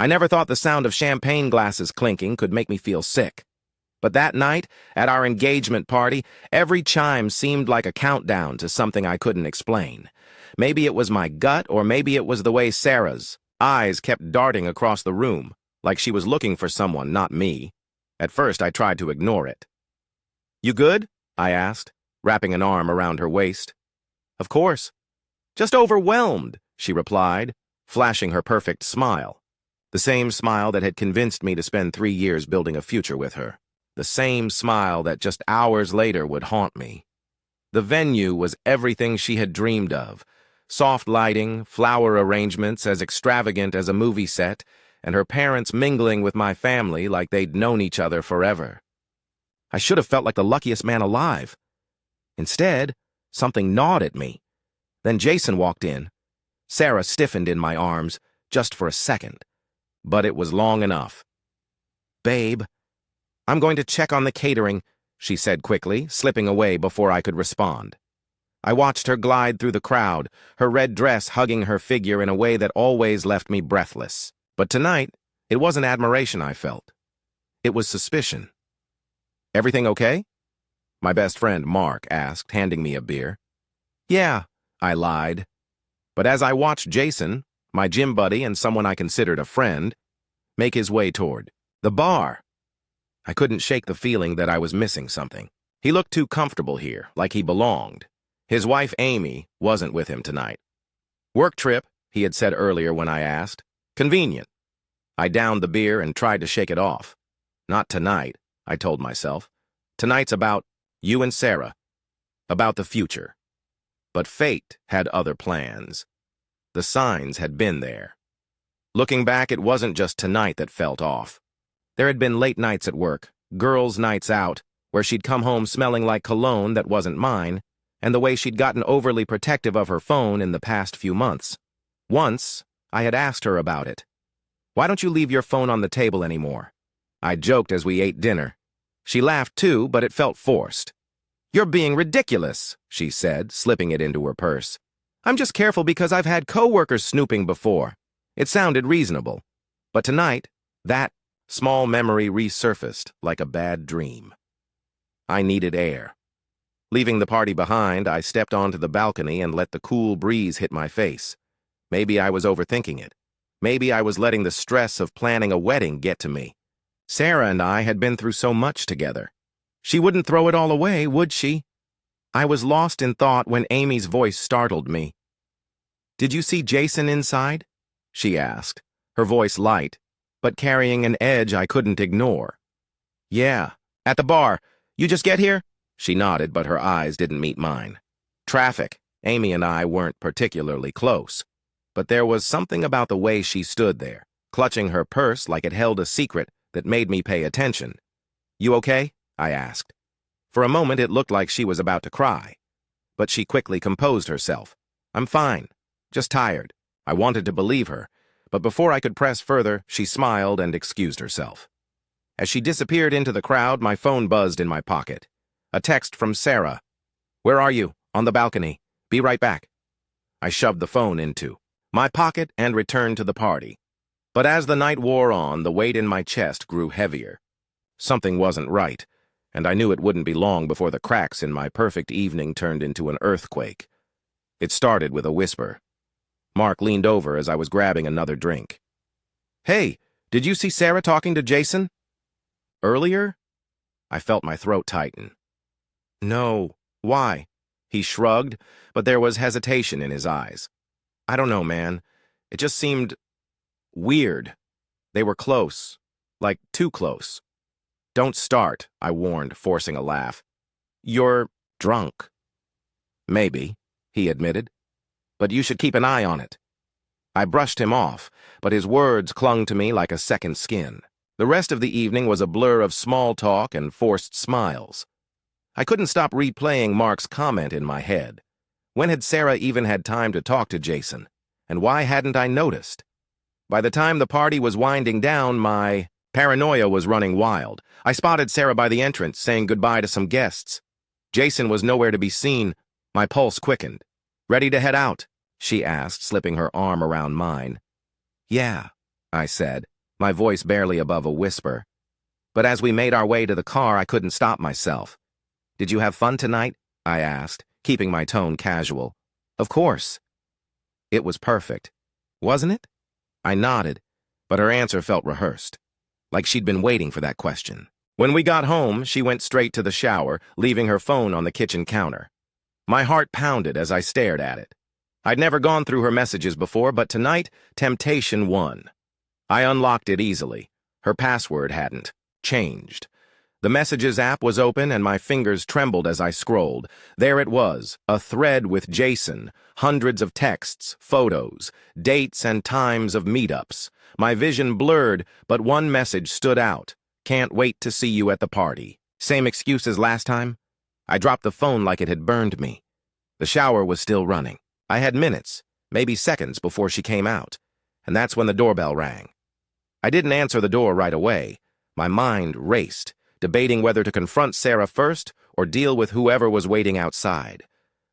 I never thought the sound of champagne glasses clinking could make me feel sick. But that night, at our engagement party, every chime seemed like a countdown to something I couldn't explain. Maybe it was my gut, or maybe it was the way Sarah's eyes kept darting across the room, like she was looking for someone, not me. At first, I tried to ignore it. "You good?" I asked, wrapping an arm around her waist. "Of course." "Just overwhelmed," she replied, flashing her perfect smile. The same smile that had convinced me to spend 3 years building a future with her. The same smile that just hours later would haunt me. The venue was everything she had dreamed of. Soft lighting, flower arrangements as extravagant as a movie set, and her parents mingling with my family like they'd known each other forever. I should have felt like the luckiest man alive. Instead, something gnawed at me. Then Jason walked in. Sarah stiffened in my arms, just for a second. But it was long enough. "Babe, I'm going to check on the catering," she said quickly, slipping away before I could respond. I watched her glide through the crowd, her red dress hugging her figure in a way that always left me breathless. But tonight, it wasn't admiration I felt. It was suspicion. "Everything okay?" my best friend Mark asked, handing me a beer. "Yeah," I lied. But as I watched Jason, my gym buddy and someone I considered a friend, make his way toward the bar, I couldn't shake the feeling that I was missing something. He looked too comfortable here, like he belonged. His wife, Amy, wasn't with him tonight. "Work trip," he had said earlier when I asked. "Convenient." I downed the beer and tried to shake it off. "Not tonight," I told myself. "Tonight's about you and Sarah. About the future." But fate had other plans. The signs had been there. Looking back, it wasn't just tonight that felt off. There had been late nights at work, girls' nights out, where she'd come home smelling like cologne that wasn't mine, and the way she'd gotten overly protective of her phone in the past few months. Once, I had asked her about it. "Why don't you leave your phone on the table anymore?" I joked as we ate dinner. She laughed too, but it felt forced. "You're being ridiculous," she said, slipping it into her purse. "I'm just careful because I've had coworkers snooping before." It sounded reasonable. But tonight, that small memory resurfaced like a bad dream. I needed air. Leaving the party behind, I stepped onto the balcony and let the cool breeze hit my face. Maybe I was overthinking it. Maybe I was letting the stress of planning a wedding get to me. Sarah and I had been through so much together. She wouldn't throw it all away, would she? I was lost in thought when Amy's voice startled me. "Did you see Jason inside?" she asked, her voice light, but carrying an edge I couldn't ignore. "Yeah, at the bar. You just get here?" She nodded, but her eyes didn't meet mine. Traffic. Amy and I weren't particularly close, but there was something about the way she stood there, clutching her purse like it held a secret that made me pay attention. "You okay?" I asked. For a moment, it looked like she was about to cry, but she quickly composed herself. "I'm fine, just tired." I wanted to believe her, but before I could press further, she smiled and excused herself. As she disappeared into the crowd, my phone buzzed in my pocket. A text from Sarah. "Where are you? On the balcony. Be right back." I shoved the phone into my pocket and returned to the party. But as the night wore on, the weight in my chest grew heavier. Something wasn't right, and I knew it wouldn't be long before the cracks in my perfect evening turned into an earthquake. It started with a whisper. Mark leaned over as I was grabbing another drink. "Hey, did you see Sarah talking to Jason?" "Earlier?" I felt my throat tighten. "No. Why?" He shrugged, but there was hesitation in his eyes. "I don't know, man. It just seemed weird. They were close. Like, too close." "Don't start," I warned, forcing a laugh. "You're drunk." "Maybe," he admitted. "But you should keep an eye on it." I brushed him off, but his words clung to me like a second skin. The rest of the evening was a blur of small talk and forced smiles. I couldn't stop replaying Mark's comment in my head. When had Sarah even had time to talk to Jason? And why hadn't I noticed? By the time the party was winding down, my paranoia was running wild. I spotted Sarah by the entrance, saying goodbye to some guests. Jason was nowhere to be seen. My pulse quickened. "Ready to head out?" she asked, slipping her arm around mine. "Yeah," I said, my voice barely above a whisper. But as we made our way to the car, I couldn't stop myself. "Did you have fun tonight?" I asked, keeping my tone casual. "Of course." It was perfect, wasn't it? I nodded, but her answer felt rehearsed, like she'd been waiting for that question. When we got home, she went straight to the shower, leaving her phone on the kitchen counter. My heart pounded as I stared at it. I'd never gone through her messages before, but tonight, temptation won. I unlocked it easily. Her password hadn't changed. The Messages app was open and my fingers trembled as I scrolled. There it was, a thread with Jason, hundreds of texts, photos, dates and times of meetups. My vision blurred, but one message stood out. "Can't wait to see you at the party." Same excuse as last time? I dropped the phone like it had burned me. The shower was still running. I had minutes, maybe seconds before she came out, and that's when the doorbell rang. I didn't answer the door right away. My mind raced, debating whether to confront Sarah first or deal with whoever was waiting outside.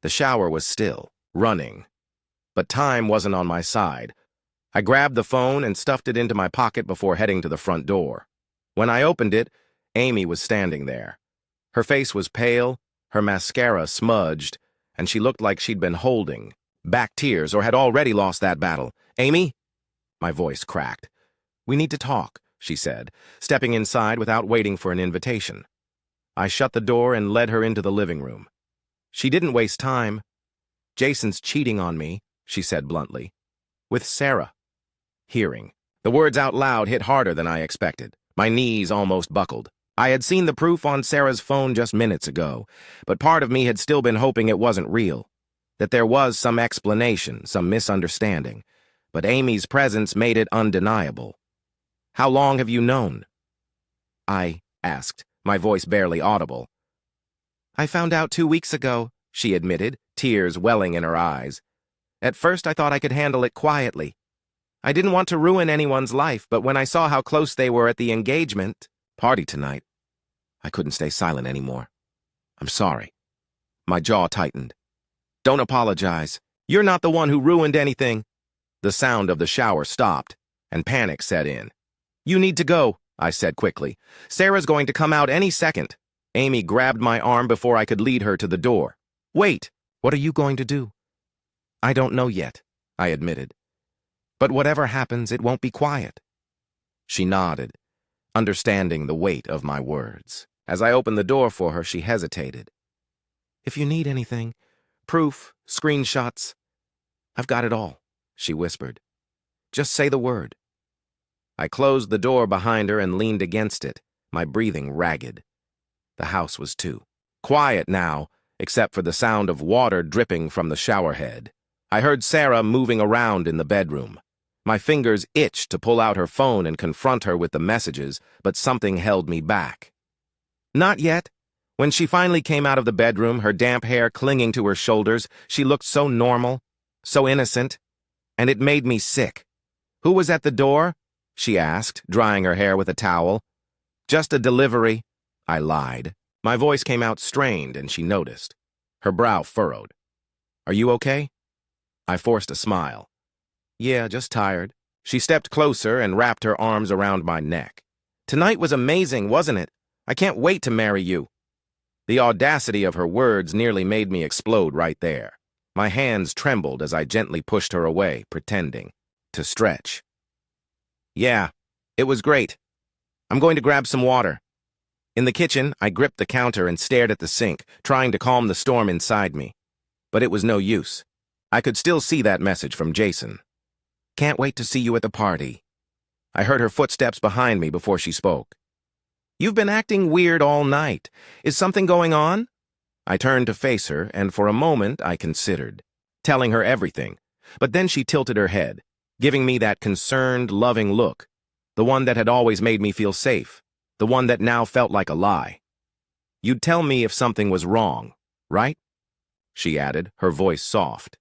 The shower was still running, but time wasn't on my side. I grabbed the phone and stuffed it into my pocket before heading to the front door. When I opened it, Amy was standing there. Her face was pale, her mascara smudged, and she looked like she'd been holding back tears or had already lost that battle. "Amy?" My voice cracked. "We need to talk," she said, stepping inside without waiting for an invitation. I shut the door and led her into the living room. She didn't waste time. "Jason's cheating on me," she said bluntly. "With Sarah." Hearing the words out loud hit harder than I expected. My knees almost buckled. I had seen the proof on Sarah's phone just minutes ago, but part of me had still been hoping it wasn't real, that there was some explanation, some misunderstanding. But Amy's presence made it undeniable. "How long have you known?" I asked, my voice barely audible. "I found out 2 weeks ago," she admitted, tears welling in her eyes. "At first I thought I could handle it quietly. I didn't want to ruin anyone's life, but when I saw how close they were at the engagement party tonight, I couldn't stay silent anymore. I'm sorry." My jaw tightened. "Don't apologize. You're not the one who ruined anything." The sound of the shower stopped, and panic set in. "You need to go," I said quickly. "Sarah's going to come out any second." Amy grabbed my arm before I could lead her to the door. "Wait, what are you going to do?" "I don't know yet," I admitted. "But whatever happens, it won't be quiet." She nodded, understanding the weight of my words. As I opened the door for her, she hesitated. "If you need anything, proof, screenshots, I've got it all," she whispered. "Just say the word." I closed the door behind her and leaned against it, my breathing ragged. The house was too quiet now, except for the sound of water dripping from the shower head. I heard Sarah moving around in the bedroom. My fingers itched to pull out her phone and confront her with the messages, but something held me back. "Not yet." When she finally came out of the bedroom, her damp hair clinging to her shoulders, she looked so normal, so innocent, and it made me sick. "Who was at the door?" she asked, drying her hair with a towel. "Just a delivery," I lied. My voice came out strained, and she noticed. Her brow furrowed. "Are you okay?" I forced a smile. "Yeah, just tired." She stepped closer and wrapped her arms around my neck. "Tonight was amazing, wasn't it? I can't wait to marry you." The audacity of her words nearly made me explode right there. My hands trembled as I gently pushed her away, pretending to stretch. "Yeah, it was great. I'm going to grab some water." In the kitchen, I gripped the counter and stared at the sink, trying to calm the storm inside me. But it was no use. I could still see that message from Jason. "Can't wait to see you at the party." I heard her footsteps behind me before she spoke. "You've been acting weird all night. Is something going on?" I turned to face her, and for a moment I considered telling her everything. But then she tilted her head, giving me that concerned, loving look, the one that had always made me feel safe, the one that now felt like a lie. "You'd tell me if something was wrong, right?" she added, her voice soft.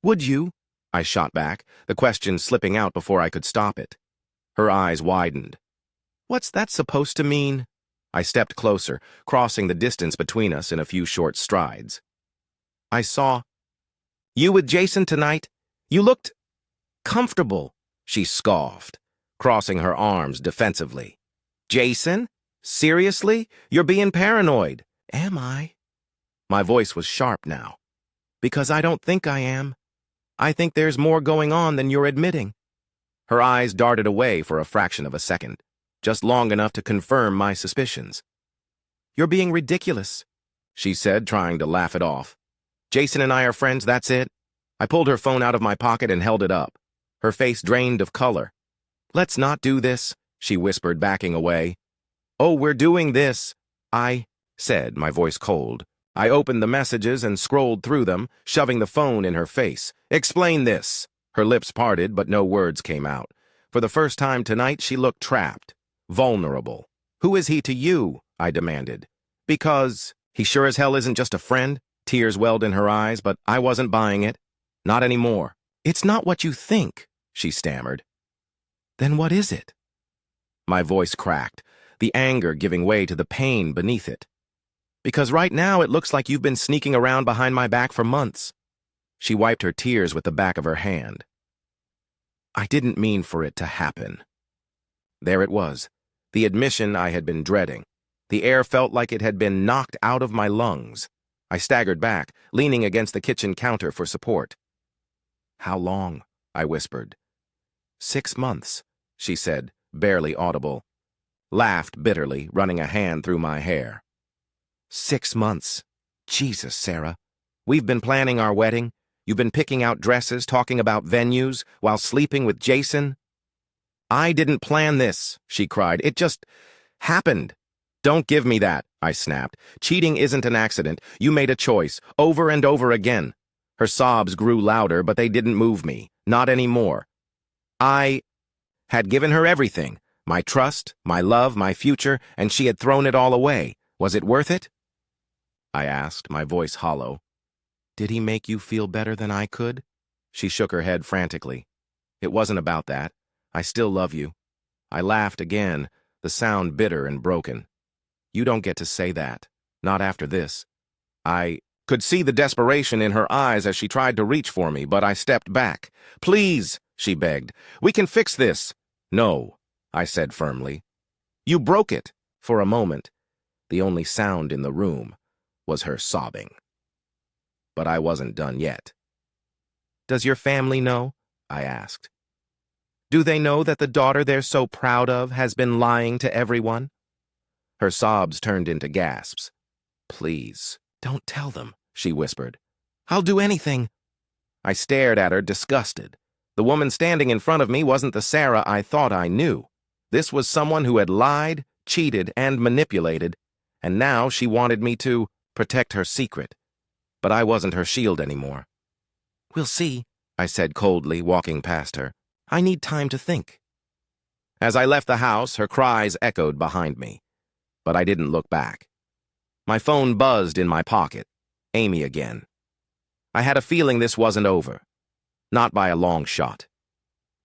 "Would you?" I shot back, the question slipping out before I could stop it. Her eyes widened. "What's that supposed to mean?" I stepped closer, crossing the distance between us in a few short strides. "I saw you with Jason tonight. You looked comfortable," she scoffed, crossing her arms defensively. Jason? Seriously? You're being paranoid. Am I? My voice was sharp now. Because I don't think I am. I think there's more going on than you're admitting. Her eyes darted away for a fraction of a second, just long enough to confirm my suspicions. You're being ridiculous, she said, trying to laugh it off. Jason and I are friends, that's it. I pulled her phone out of my pocket and held it up. Her face drained of color. Let's not do this, she whispered, backing away. Oh, we're doing this, I said, my voice cold. I opened the messages and scrolled through them, shoving the phone in her face. Explain this. Her lips parted, but no words came out. For the first time tonight, she looked trapped, vulnerable. Who is he to you? I demanded. Because he sure as hell isn't just a friend. Tears welled in her eyes, but I wasn't buying it. Not anymore. It's not what you think, she stammered. Then what is it? My voice cracked, the anger giving way to the pain beneath it. Because right now it looks like you've been sneaking around behind my back for months. She wiped her tears with the back of her hand. I didn't mean for it to happen. There it was, the admission I had been dreading. The air felt like it had been knocked out of my lungs. I staggered back, leaning against the kitchen counter for support. How long? I whispered. 6 months, she said, barely audible. Laughed bitterly, running a hand through my hair. 6 months. Jesus, Sarah. We've been planning our wedding. You've been picking out dresses, talking about venues, while sleeping with Jason. I didn't plan this, she cried. It just happened. Don't give me that, I snapped. Cheating isn't an accident. You made a choice, over and over again. Her sobs grew louder, but they didn't move me. Not anymore. I had given her everything. My trust, my love, my future, and she had thrown it all away. Was it worth it? I asked, my voice hollow. Did he make you feel better than I could? She shook her head frantically. It wasn't about that. I still love you. I laughed again, the sound bitter and broken. You don't get to say that. Not after this. I could see the desperation in her eyes as she tried to reach for me, but I stepped back. Please, she begged. We can fix this. No, I said firmly. You broke it. For a moment, the only sound in the room was her sobbing. But I wasn't done yet. Does your family know? I asked. Do they know that the daughter they're so proud of has been lying to everyone? Her sobs turned into gasps. Please, don't tell them, she whispered. I'll do anything. I stared at her, disgusted. The woman standing in front of me wasn't the Sarah I thought I knew. This was someone who had lied, cheated, and manipulated, and now she wanted me to protect her secret. But I wasn't her shield anymore. We'll see, I said coldly, walking past her. I need time to think. As I left the house, her cries echoed behind me. But I didn't look back. My phone buzzed in my pocket. Amy again. I had a feeling this wasn't over. Not by a long shot.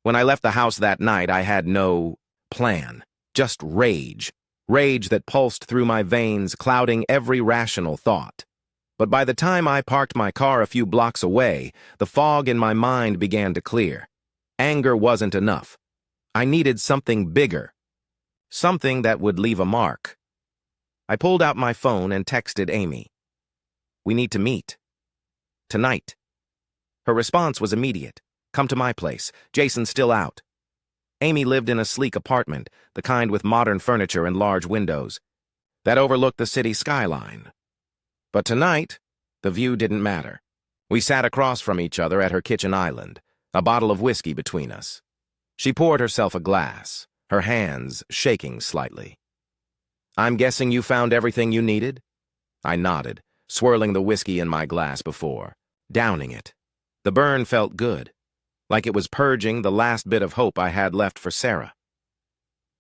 When I left the house that night, I had no plan. Just rage. Rage that pulsed through my veins, clouding every rational thought. But by the time I parked my car a few blocks away, the fog in my mind began to clear. Anger wasn't enough. I needed something bigger. Something that would leave a mark. I pulled out my phone and texted Amy. We need to meet. Tonight. Her response was immediate. Come to my place. Jason's still out. Amy lived in a sleek apartment, the kind with modern furniture and large windows, that overlooked the city skyline. But tonight, the view didn't matter. We sat across from each other at her kitchen island, a bottle of whiskey between us. She poured herself a glass, her hands shaking slightly. I'm guessing you found everything you needed? I nodded, swirling the whiskey in my glass before, downing it. The burn felt good, like it was purging the last bit of hope I had left for Sarah.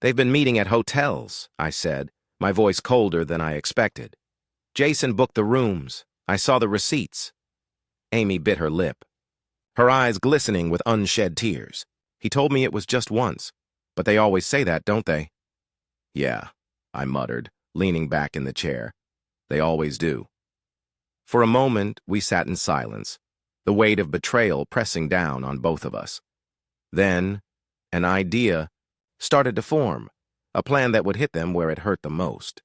They've been meeting at hotels, I said, my voice colder than I expected. Jason booked the rooms. I saw the receipts. Amy bit her lip, her eyes glistening with unshed tears. He told me it was just once, but they always say that, don't they? Yeah, I muttered, leaning back in the chair. They always do. For a moment, we sat in silence, the weight of betrayal pressing down on both of us. Then, an idea started to form, a plan that would hit them where it hurt the most.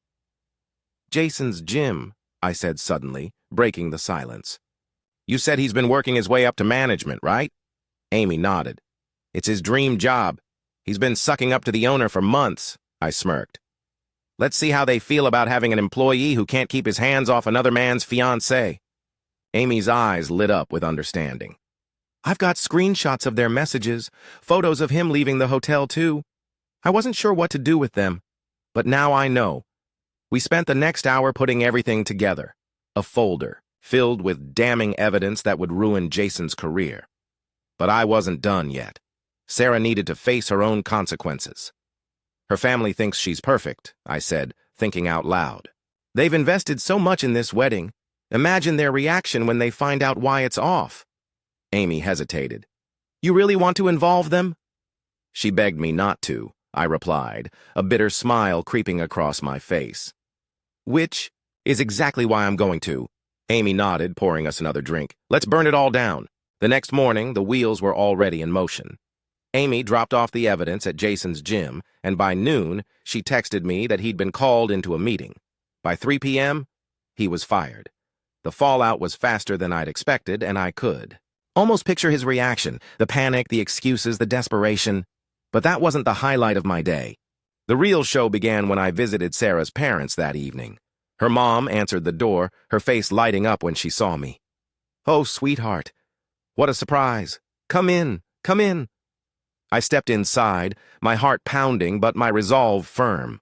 "Jason's gym," I said suddenly, breaking the silence. "You said he's been working his way up to management, right?" Amy nodded. "It's his dream job. He's been sucking up to the owner for months," I smirked. "Let's see how they feel about having an employee who can't keep his hands off another man's fiancée." Amy's eyes lit up with understanding. "I've got screenshots of their messages, photos of him leaving the hotel too. I wasn't sure what to do with them, but now I know." We spent the next hour putting everything together, a folder filled with damning evidence that would ruin Jason's career. But I wasn't done yet. Sarah needed to face her own consequences. "Her family thinks she's perfect," I said, thinking out loud. "They've invested so much in this wedding. Imagine their reaction when they find out why it's off." Amy hesitated. "You really want to involve them?" "She begged me not to," I replied, a bitter smile creeping across my face. "Which is exactly why I'm going to." Amy nodded, pouring us another drink. "Let's burn it all down." The next morning, the wheels were already in motion. Amy dropped off the evidence at Jason's gym, and by noon, she texted me that he'd been called into a meeting. By 3 p.m., he was fired. The fallout was faster than I'd expected, and I could almost picture his reaction, the panic, the excuses, the desperation. But that wasn't the highlight of my day. The real show began when I visited Sarah's parents that evening. Her mom answered the door, her face lighting up when she saw me. "Oh, sweetheart. What a surprise. Come in, come in." I stepped inside, my heart pounding but my resolve firm.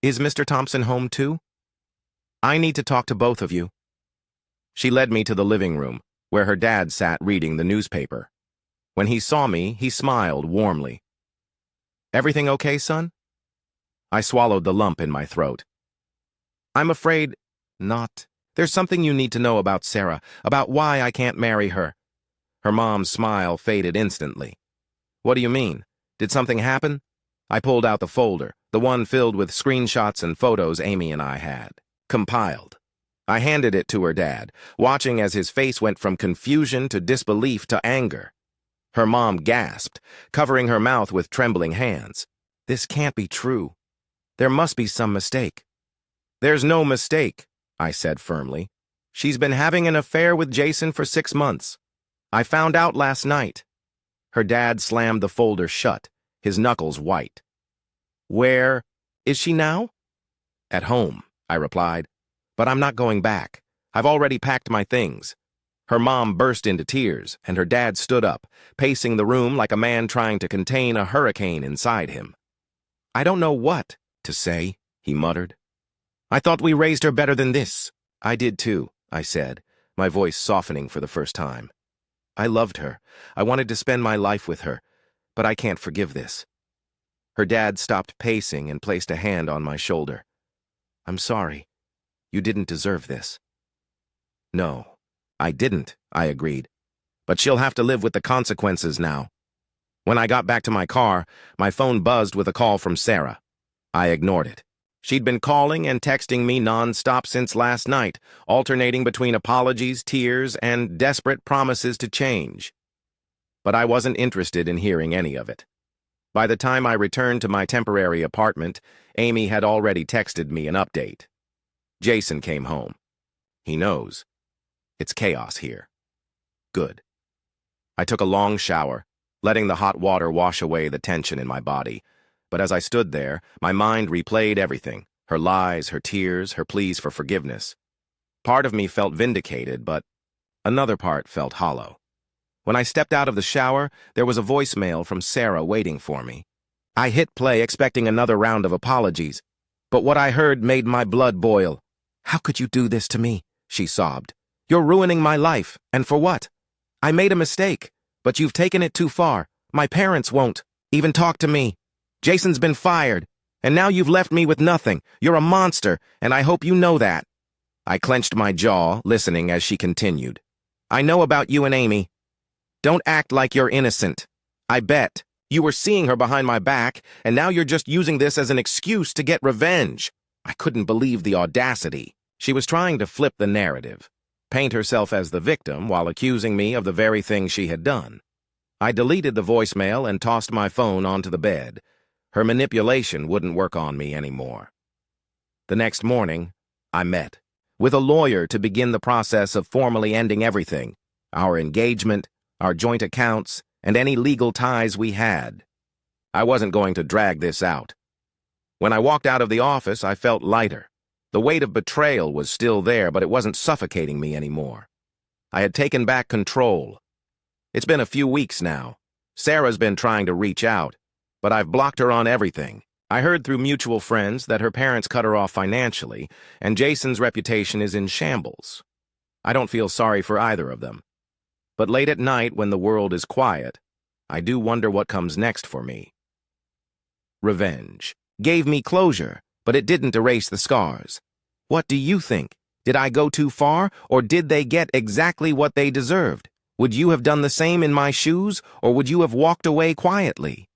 "Is Mr. Thompson home too? I need to talk to both of you." She led me to the living room, where her dad sat reading the newspaper. When he saw me, he smiled warmly. "Everything okay, son?" I swallowed the lump in my throat. "I'm afraid not. There's something you need to know about Sarah, about why I can't marry her." Her mom's smile faded instantly. "What do you mean? Did something happen?" I pulled out the folder, the one filled with screenshots and photos Amy and I had compiled. I handed it to her dad, watching as his face went from confusion to disbelief to anger. Her mom gasped, covering her mouth with trembling hands. "This can't be true. There must be some mistake." "There's no mistake," I said firmly. "She's been having an affair with Jason for 6 months. I found out last night." Her dad slammed the folder shut, his knuckles white. "Where is she now?" "At home," I replied. "But I'm not going back. I've already packed my things." Her mom burst into tears, and her dad stood up, pacing the room like a man trying to contain a hurricane inside him. "I don't know what to say," he muttered. "I thought we raised her better than this." "I did too," I said, my voice softening for the first time. "I loved her. I wanted to spend my life with her, but I can't forgive this." Her dad stopped pacing and placed a hand on my shoulder. "I'm sorry. You didn't deserve this." "No, I didn't," I agreed. "But she'll have to live with the consequences now." When I got back to my car, my phone buzzed with a call from Sarah. I ignored it. She'd been calling and texting me non-stop since last night, alternating between apologies, tears, and desperate promises to change. But I wasn't interested in hearing any of it. By the time I returned to my temporary apartment, Amy had already texted me an update. Jason came home. He knows. It's chaos here. Good. I took a long shower, letting the hot water wash away the tension in my body. But as I stood there, my mind replayed everything, her lies, her tears, her pleas for forgiveness. Part of me felt vindicated, but another part felt hollow. When I stepped out of the shower, there was a voicemail from Sarah waiting for me. I hit play expecting another round of apologies, but what I heard made my blood boil. "How could you do this to me?" she sobbed. "You're ruining my life, and for what? I made a mistake, but you've taken it too far. My parents won't even talk to me. Jason's been fired, and now you've left me with nothing. You're a monster, and I hope you know that." I clenched my jaw, listening as she continued. "I know about you and Amy. Don't act like you're innocent. I bet you were seeing her behind my back, and now you're just using this as an excuse to get revenge." I couldn't believe the audacity. She was trying to flip the narrative, paint herself as the victim while accusing me of the very thing she had done. I deleted the voicemail and tossed my phone onto the bed. Her manipulation wouldn't work on me anymore. The next morning, I met with a lawyer to begin the process of formally ending everything, our engagement, our joint accounts, and any legal ties we had. I wasn't going to drag this out. When I walked out of the office, I felt lighter. The weight of betrayal was still there, but it wasn't suffocating me anymore. I had taken back control. It's been a few weeks now. Sarah's been trying to reach out, but I've blocked her on everything. I heard through mutual friends that her parents cut her off financially, and Jason's reputation is in shambles. I don't feel sorry for either of them. But late at night, when the world is quiet, I do wonder what comes next for me. Revenge gave me closure, but it didn't erase the scars. What do you think? Did I go too far, or did they get exactly what they deserved? Would you have done the same in my shoes, or would you have walked away quietly?